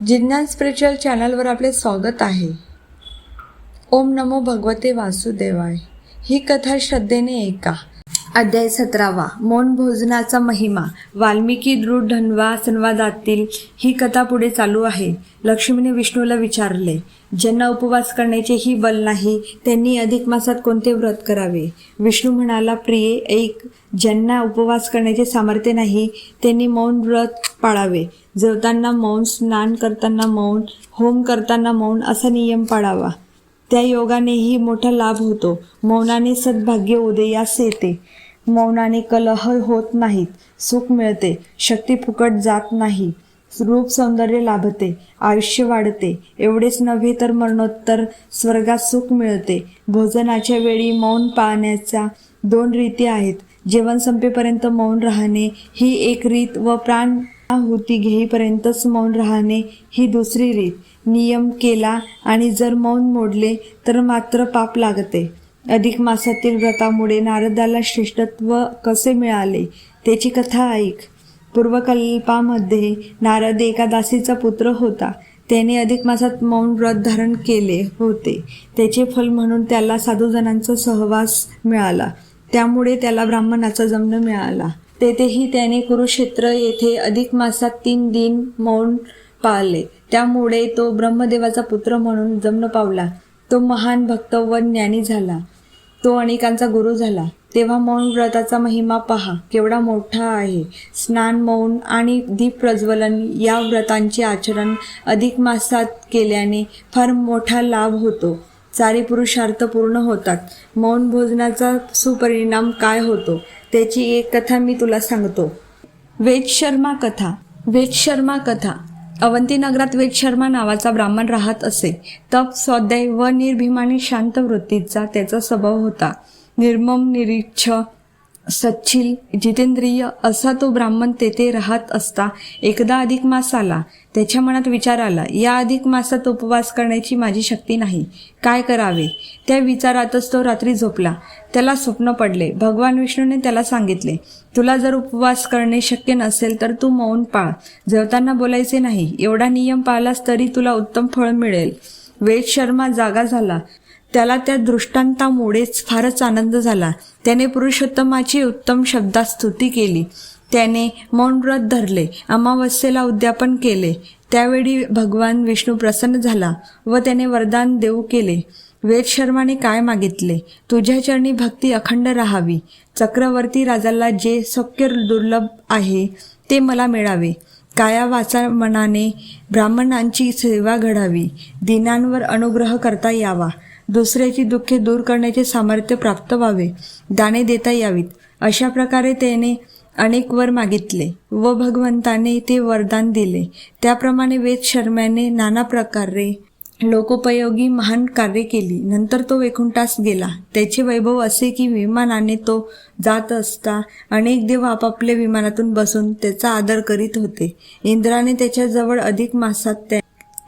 जिज्ञान spiritual चॅनलवर आपले स्वागत आहे. ओम नमो भगवते वासुदेवाय. ही कथा श्रद्धेने ऐका. अध्याय 17. मौन भोजनाचा महिमा. वाल्मिकी दृढ धन्वा संवादातील ही कथा पुढे चालू आहे. लक्ष्मीने विष्णूला विचारले, ज्यांना उपवास करण्याचेही बल नाही त्यांनी अधिक मासात कोणते व्रत करावे. विष्णू म्हणाला, प्रिये ऐक, ज्यांना उपवास करण्याचे सामर्थ्य नाही त्यांनी मौन व्रत पाळावे. जेवताना मौन, स्नान करताना मौन, होम करताना मौन असा नियम पाळावा. त्या योगानेही मोठा लाभ होतो. मौनाने सद्भाग्य उदयास येते. मौनाने कलह होत नाहीत, सुख मिळते, शक्ती फुकट जात नाही, रूप सौंदर्य लाभते, आयुष्य वाढते. एवढेच नव्हे तर मरणोत्तर स्वर्गात सुख मिळते. भोजनाच्या वेळी मौन पाळण्याच्या 2 रीती आहेत. जेवण संपेपर्यंत मौन राहणे ही एक रीत व प्राणाहुती घेईपर्यंतच मौन राहणे ही दुसरी रीत. नियम केला आणि जर मौन मोडले तर मात्र पाप लागते. अधिक मासातील व्रतामुळे नारदाला श्रेष्ठत्व कसे मिळाले त्याची कथा ऐक. पूर्वकल्पामध्ये नारद एका दासीचा पुत्र होता. त्याने अधिक मासात मौन व्रत धारण केले होते. त्याचे फल म्हणून त्याला साधूजनांचा सहवास मिळाला. त्यामुळे त्याला ब्राह्मणाचा जन्म मिळाला. तेथेही त्याने कुरुक्षेत्र येथे अधिक मासात 3 दिन मौन पाळले. त्यामुळे तो ब्रह्मदेवाचा पुत्र म्हणून जन्म पावला. तो महान भक्त व ज्ञानी झाला. तो अनेकांचा गुरु झाला. तेव्हा मौन व्रताचा महिमा पहा केवढा मोठा आहे. स्नान, मौन आणि दीप प्रज्वलन या व्रतांचे आचरण अधिक मासात केल्याने फार मोठा लाभ होतो. 4 पुरुषार्थ पूर्ण होतात. मौन भोजनाचा सुपरिणाम काय होतो त्याची एक कथा मी तुला सांगतो. वेदशर्मा कथा. वेदशर्मा कथा. अवंती नगरात वेदशर्मा नावाचा ब्राह्मण राहत असे. तप, स्वाध्याय व निर्भिमानी शांत वृत्तीचा त्याचा स्वभाव होता. निर्मम, निरीच्छ, सच्छील, जितेंद्रिय असा तो ब्राह्मण तेथे राहत असता एकदा अधिक मास आला. त्याच्या मनात विचार आला, या अधिक मासात उपवास करण्याची माझी शक्ती नाही, काय करावे. त्या विचारातच तो रात्री झोपला. त्याला स्वप्न पडले. भगवान विष्णूने त्याला सांगितले, तुला जर उपवास करणे शक्य नसेल तर तू मौन पाळ, जेवताना बोलायचे नाही. एवढा नियम पाळलास तरी तुला उत्तम फळ मिळेल. वेदशर्मा जागा झाला. त्याला त्या दृष्टांतामुळेच फारच आनंद झाला. त्याने पुरुषोत्तमाची उत्तम शब्दात स्तुती केली. त्याने मौन व्रत धरले. अमावस्येला उद्यापन केले. त्यावेळी भगवान विष्णू प्रसन्न झाला व त्याने वरदान देऊ केले. वेदशर्माने काय मागितले? तुझ्या चरणी भक्ती अखंड राहावी. चक्रवर्ती राजाला जे सौख्य दुर्लभ आहे ते मला मिळावे. काया वाचा मनाने ब्राह्मणांची सेवा घडावी. दीनांवर अनुग्रह करता यावा. दुसऱ्याची दुःखे दूर करण्याचे सामर्थ्य प्राप्त व्हावे. दाने देता यावीत. अशा प्रकारे त्याने अनेक वर मागितले व भगवंताने ते वरदान दिले. त्याप्रमाणे वेदशर्म्याने नाना प्रकारे लोकोपयोगी महान कार्य केली. नंतर तो वैकुंठास गेला. त्याचे वैभव असे की विमानाने तो जात असता अनेक देव आपापल्या विमानातून बसून त्याचा आदर करीत होते. इंद्राने त्याच्याजवळ अधिक मासात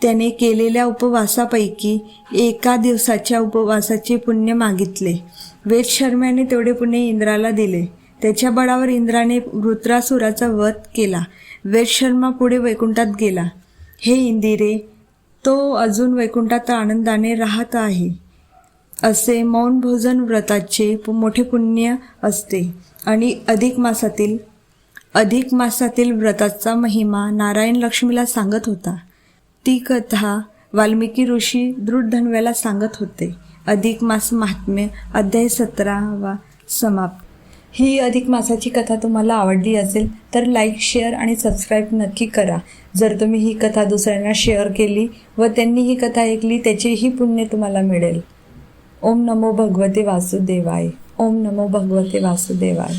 त्याने केलेल्या उपवासापैकी एका दिवसाच्या उपवासाचे पुण्य मागितले. वेदशर्म्याने तेवढे पुण्य इंद्राला दिले. त्याच्या बळावर इंद्राने वृत्रासुराचा वध केला. वेदशर्मा पुढे वैकुंठात गेला. हे इंदिरे, तो अजून वैकुंठात आनंदाने राहत आहे. असे मौन भोजन व्रताचे मोठे पुण्य असते. आणि अधिक मासातील व्रताचा महिमा नारायण लक्ष्मीला सांगत होता. ती कथा वाल्मिकी ऋषी दृढ धन्व्याला सांगत होते. अधिक मास महात्म्य. अध्याय 17 समाप्त. ही अधिक मासाची कथा तुम्हाला आवडली असेल तर लाईक, शेअर आणि सबस्क्राईब नक्की करा. जर तुम्ही ही कथा दुसऱ्यांना शेअर केली व त्यांनी ही कथा ऐकली त्याचेही पुण्य तुम्हाला मिळेल. ओम नमो भगवते वासुदेवाय. ओम नमो भगवते वासुदेवाय.